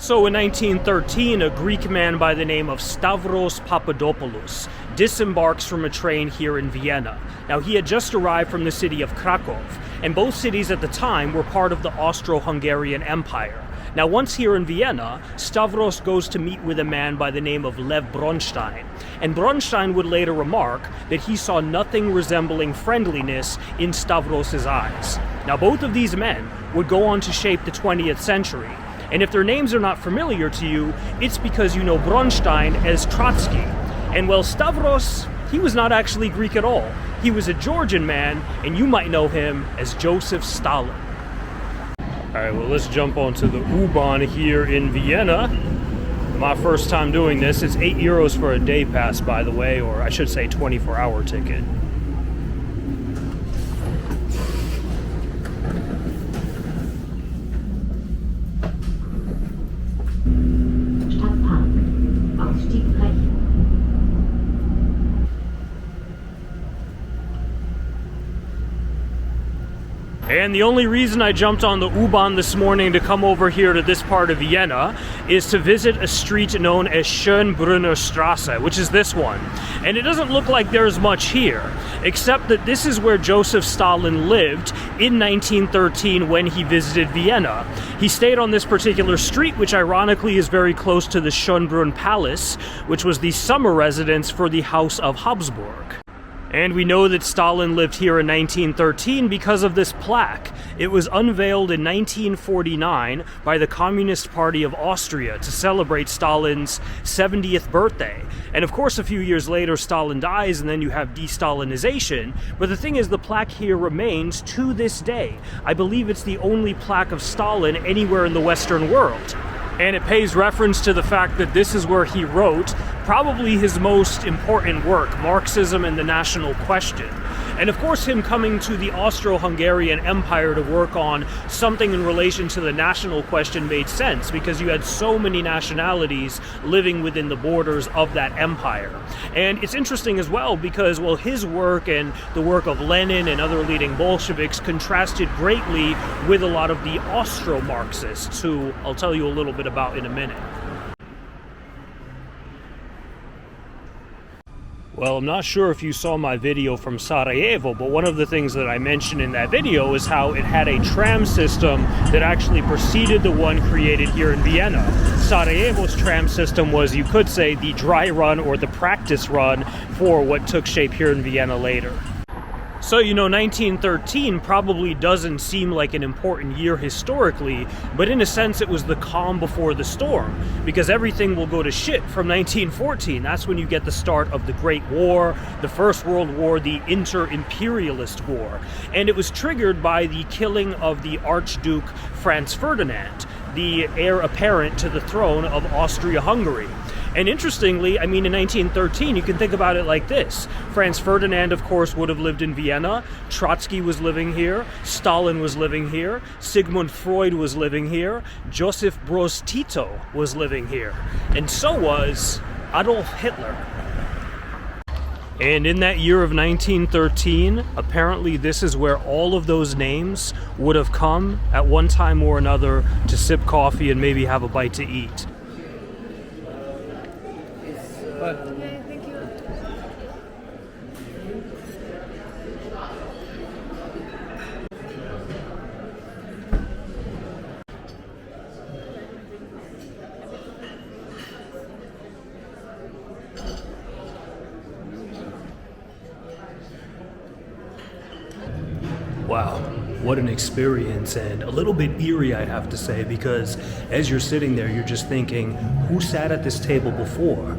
So in 1913, a Greek man by the name of Stavros Papadopoulos disembarks from a train here in Vienna. Now, he had just arrived from the city of Krakow, and both cities at the time were part of the Austro-Hungarian Empire. Now, once here in Vienna, Stavros goes to meet with a man by the name of Lev Bronstein, and Bronstein would later remark that he saw nothing resembling friendliness in Stavros's eyes. Now, both of these men would go on to shape the 20th century. And if their names are not familiar to you, it's because you know Bronstein as Trotsky. And well, Stavros, he was not actually Greek at all. He was a Georgian man, and you might know him as Joseph Stalin. Alright, well, let's jump onto the U-Bahn here in Vienna. My first time doing this. It's €8 for a day pass, by the way, or I should say 24-hour ticket. And the only reason I jumped on the U-Bahn this morning to come over here to this part of Vienna is to visit a street known as Schönbrunner Straße, which is this one. And it doesn't look like there's much here, except that this is where Joseph Stalin lived in 1913 when he visited Vienna. He stayed on this particular street, which ironically is very close to the Schönbrunn Palace, which was the summer residence for the House of Habsburg. And we know that Stalin lived here in 1913 because of this plaque. It was unveiled in 1949 by the Communist Party of Austria to celebrate Stalin's 70th birthday. And of course, a few years later, Stalin dies, and then you have de-Stalinization. But the thing is, the plaque here remains to this day. I believe it's the only plaque of Stalin anywhere in the Western world. And it pays reference to the fact that this is where he wrote probably his most important work, Marxism and the National Question. And of course, him coming to the Austro-Hungarian Empire to work on something in relation to the national question made sense, because you had so many nationalities living within the borders of that empire. And it's interesting as well because, well, his work and the work of Lenin and other leading Bolsheviks contrasted greatly with a lot of the Austro-Marxists, who I'll tell you a little bit about in a minute. Well, I'm not sure if you saw my video from Sarajevo, but one of the things that I mentioned in that video is how it had a tram system that actually preceded the one created here in Vienna. Sarajevo's tram system was, you could say, the dry run or the practice run for what took shape here in Vienna later. So, you know, 1913 probably doesn't seem like an important year historically, but in a sense it was the calm before the storm, because everything will go to shit from 1914. That's when you get the start of the Great War, the First World War, the Inter-Imperialist War. And it was triggered by the killing of the Archduke Franz Ferdinand, the heir apparent to the throne of Austria-Hungary. And interestingly, I mean, in 1913, you can think about it like this. Franz Ferdinand, of course, would have lived in Vienna. Trotsky was living here. Stalin was living here. Sigmund Freud was living here. Joseph Broz Tito was living here. And so was Adolf Hitler. And in that year of 1913, apparently this is where all of those names would have come at one time or another to sip coffee and maybe have a bite to eat. Okay, thank you. Wow, what an experience, and a little bit eerie, I have to say, because as you're sitting there, you're just thinking, who sat at this table before?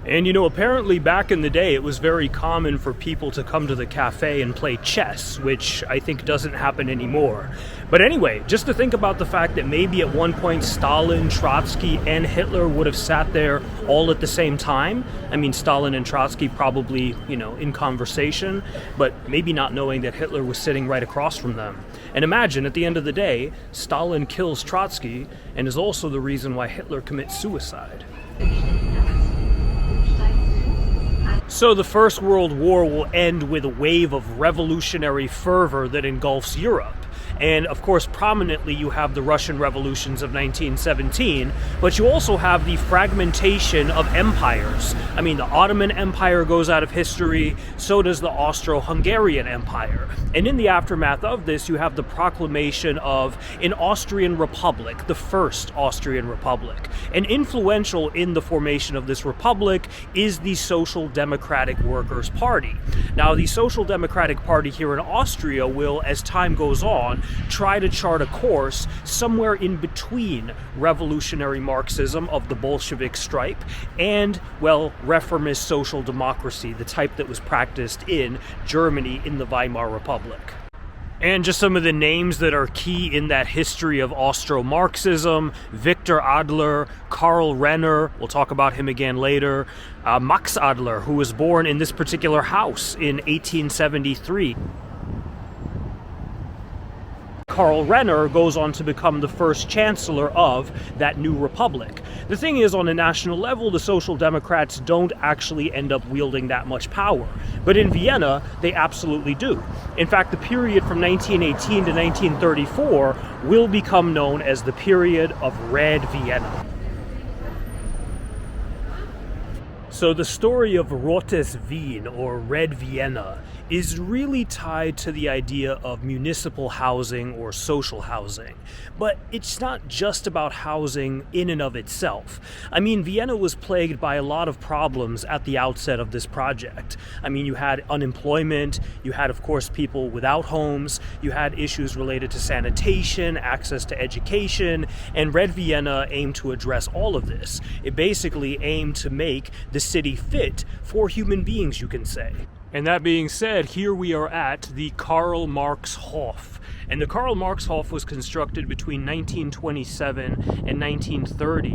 And you know, apparently back in the day, it was very common for people to come to the cafe and play chess, which I think doesn't happen anymore. But anyway, just to think about the fact that maybe at one point Stalin, Trotsky, and Hitler would have sat there all at the same time. I mean, Stalin and Trotsky probably, you know, in conversation, but maybe not knowing that Hitler was sitting right across from them. And imagine, at the end of the day, Stalin kills Trotsky and is also the reason why Hitler commits suicide. So the First World War will end with a wave of revolutionary fervor that engulfs Europe. And of course, prominently, you have the Russian revolutions of 1917, but you also have the fragmentation of empires. I mean, the Ottoman Empire goes out of history, so does the Austro-Hungarian Empire. And in the aftermath of this, you have the proclamation of an Austrian Republic, the First Austrian Republic. And influential in the formation of this republic is the Social Democratic Workers' Party. Now, the Social Democratic Party here in Austria will, as time goes on, try to chart a course somewhere in between revolutionary Marxism of the Bolshevik stripe and, well, reformist social democracy, the type that was practiced in Germany in the Weimar Republic. And just some of the names that are key in that history of Austro-Marxism: Victor Adler, Karl Renner, we'll talk about him again later, Max Adler, who was born in this particular house in 1873. Karl Renner goes on to become the first chancellor of that new republic. The thing is, on a national level, the Social Democrats don't actually end up wielding that much power. But in Vienna, they absolutely do. In fact, the period from 1918 to 1934 will become known as the period of Red Vienna. So the story of Rotes Wien, or Red Vienna, is really tied to the idea of municipal housing or social housing. But it's not just about housing in and of itself. I mean, Vienna was plagued by a lot of problems at the outset of this project. I mean, you had unemployment, you had, of course, people without homes, you had issues related to sanitation, access to education, and Red Vienna aimed to address all of this. It basically aimed to make the city fit for human beings, you can say. And that being said, here we are at the Karl Marx Hof. And the Karl Marx Hof was constructed between 1927 and 1930.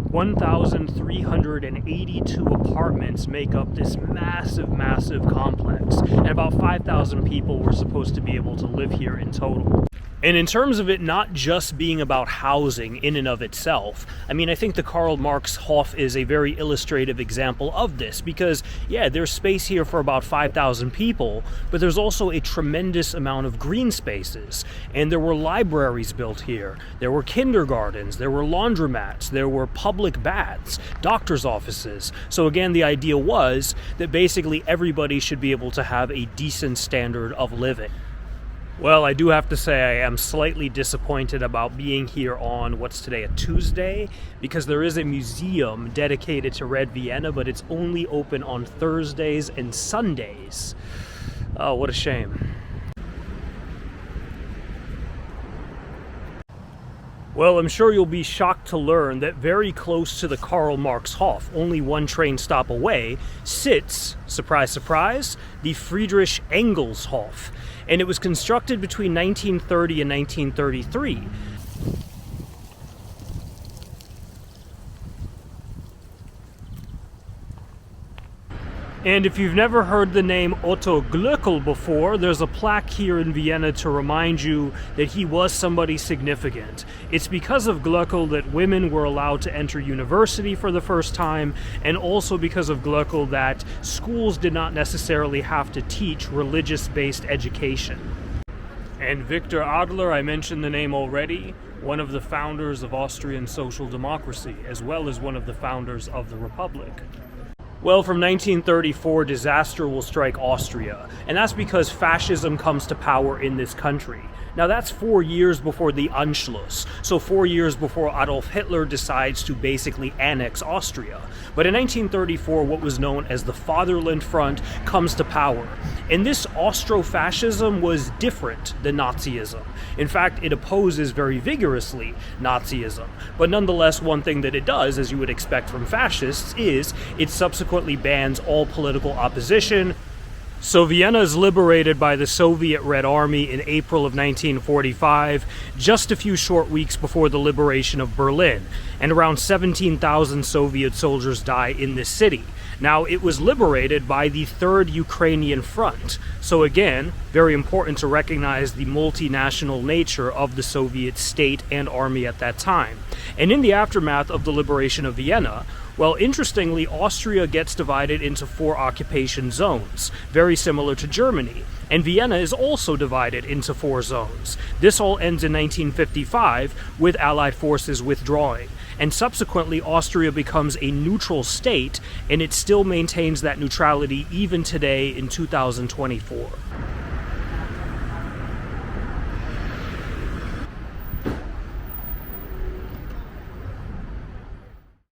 1,382 apartments make up this massive, massive complex. And about 5,000 people were supposed to be able to live here in total. And in terms of it not just being about housing in and of itself, I mean, I think the Karl Marx Hof is a very illustrative example of this because, yeah, there's space here for about 5,000 people, but there's also a tremendous amount of green spaces. And there were libraries built here, there were kindergartens, there were laundromats, there were public baths, doctor's offices. So again, the idea was that basically everybody should be able to have a decent standard of living. Well, I do have to say I am slightly disappointed about being here on, what's today, a Tuesday? Because there is a museum dedicated to Red Vienna, but it's only open on Thursdays and Sundays. Oh, what a shame. Well, I'm sure you'll be shocked to learn that very close to the Karl Marx Hof, only one train stop away, sits, surprise, surprise, the Friedrich Engels Hof. And it was constructed between 1930 and 1933. And if you've never heard the name Otto Glöckl before, there's a plaque here in Vienna to remind you that he was somebody significant. It's because of Glöckl that women were allowed to enter university for the first time, and also because of Glöckl that schools did not necessarily have to teach religious-based education. And Victor Adler, I mentioned the name already, one of the founders of Austrian social democracy, as well as one of the founders of the Republic. Well, from 1934, disaster will strike Austria, and that's because fascism comes to power in this country. Now that's 4 years before the Anschluss, so 4 years before Adolf Hitler decides to basically annex Austria. But in 1934, what was known as the Fatherland Front comes to power. And this Austro-fascism was different than Nazism. In fact, it opposes very vigorously Nazism. But nonetheless, one thing that it does, as you would expect from fascists, is it subsequently bans all political opposition. So Vienna is liberated by the Soviet Red Army in April of 1945, just a few short weeks before the liberation of Berlin, and around 17,000 Soviet soldiers die in this city. Now, it was liberated by the Third Ukrainian Front. So again, very important to recognize the multinational nature of the Soviet state and army at that time. And in the aftermath of the liberation of Vienna, Well, interestingly, Austria gets divided into 4 occupation zones, very similar to Germany. And Vienna is also divided into 4 zones. This all ends in 1955 with Allied forces withdrawing. And subsequently, Austria becomes a neutral state, and it still maintains that neutrality even today in 2024.